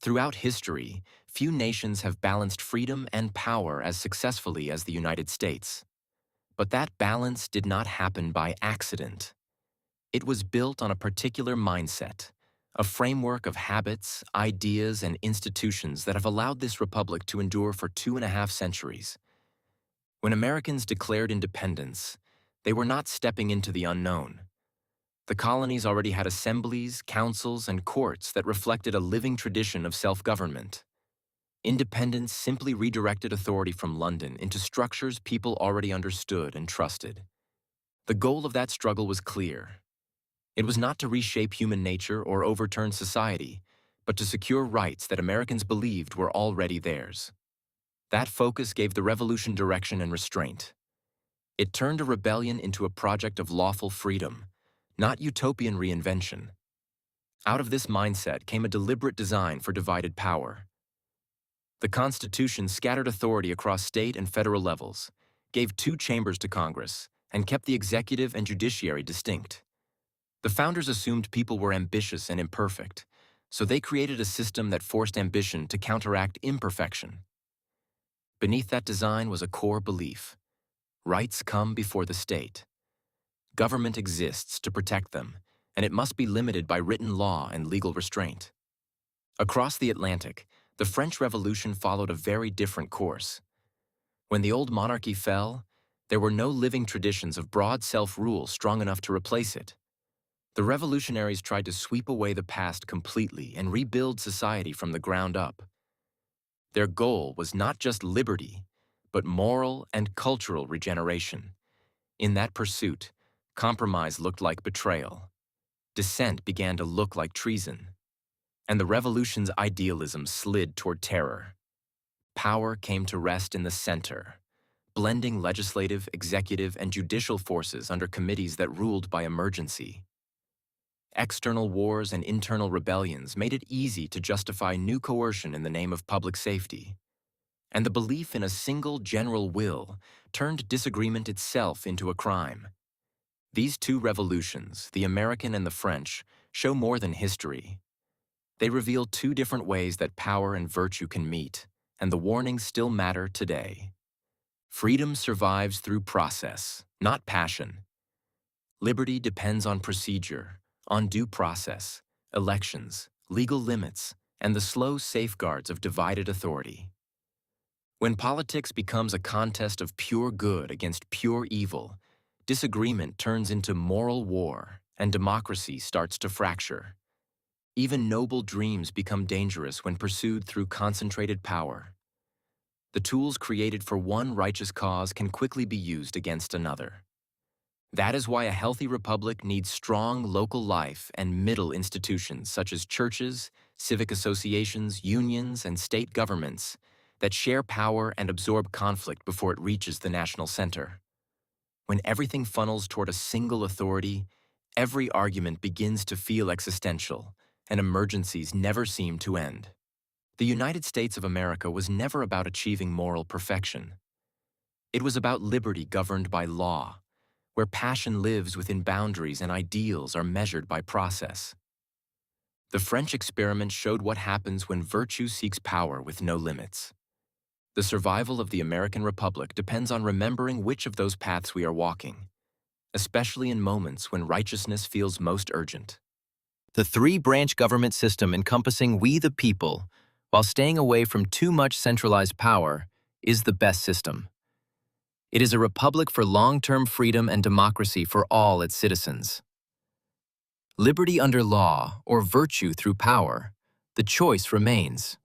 Throughout history, few nations have balanced freedom and power as successfully as the United States. But that balance did not happen by accident. It was built on a particular mindset, a framework of habits, ideas, and institutions that have allowed this republic to endure for 2.5 centuries. When Americans declared independence, they were not stepping into the unknown. The colonies already had assemblies, councils, and courts that reflected a living tradition of self-government. Independence simply redirected authority from London into structures people already understood and trusted. The goal of that struggle was clear. It was not to reshape human nature or overturn society, but to secure rights that Americans believed were already theirs. That focus gave the revolution direction and restraint. It turned a rebellion into a project of lawful freedom, not utopian reinvention. Out of this mindset came a deliberate design for divided power. The Constitution scattered authority across state and federal levels, gave 2 chambers to Congress, and kept the executive and judiciary distinct. The founders assumed people were ambitious and imperfect, so they created a system that forced ambition to counteract imperfection. Beneath that design was a core belief: rights come before the state. Government exists to protect them, and it must be limited by written law and legal restraint. Across the Atlantic, the French Revolution followed a very different course. When the old monarchy fell, there were no living traditions of broad self-rule strong enough to replace it. The revolutionaries tried to sweep away the past completely and rebuild society from the ground up. Their goal was not just liberty, but moral and cultural regeneration. In that pursuit, compromise looked like betrayal. Dissent began to look like treason. And the revolution's idealism slid toward terror. Power came to rest in the center, blending legislative, executive, and judicial forces under committees that ruled by emergency. External wars and internal rebellions made it easy to justify new coercion in the name of public safety. And the belief in a single general will turned disagreement itself into a crime. These 2 revolutions, the American and the French, show more than history. They reveal 2 different ways that power and virtue can meet, and the warnings still matter today. Freedom survives through process, not passion. Liberty depends on procedure, on due process, elections, legal limits, and the slow safeguards of divided authority. When politics becomes a contest of pure good against pure evil, disagreement turns into moral war, and democracy starts to fracture. Even noble dreams become dangerous when pursued through concentrated power. The tools created for one righteous cause can quickly be used against another. That is why a healthy republic needs strong local life and middle institutions such as churches, civic associations, unions, and state governments that share power and absorb conflict before it reaches the national center. When everything funnels toward a single authority, every argument begins to feel existential, and emergencies never seem to end. The United States of America was never about achieving moral perfection. It was about liberty governed by law, where passion lives within boundaries and ideals are measured by process. The French experiment showed what happens when virtue seeks power with no limits. The survival of the American Republic depends on remembering which of those paths we are walking, especially in moments when righteousness feels most urgent. The 3-branch government system encompassing we the people, while staying away from too much centralized power, is the best system. It is a republic for long-term freedom and democracy for all its citizens. Liberty under law or virtue through power, the choice remains.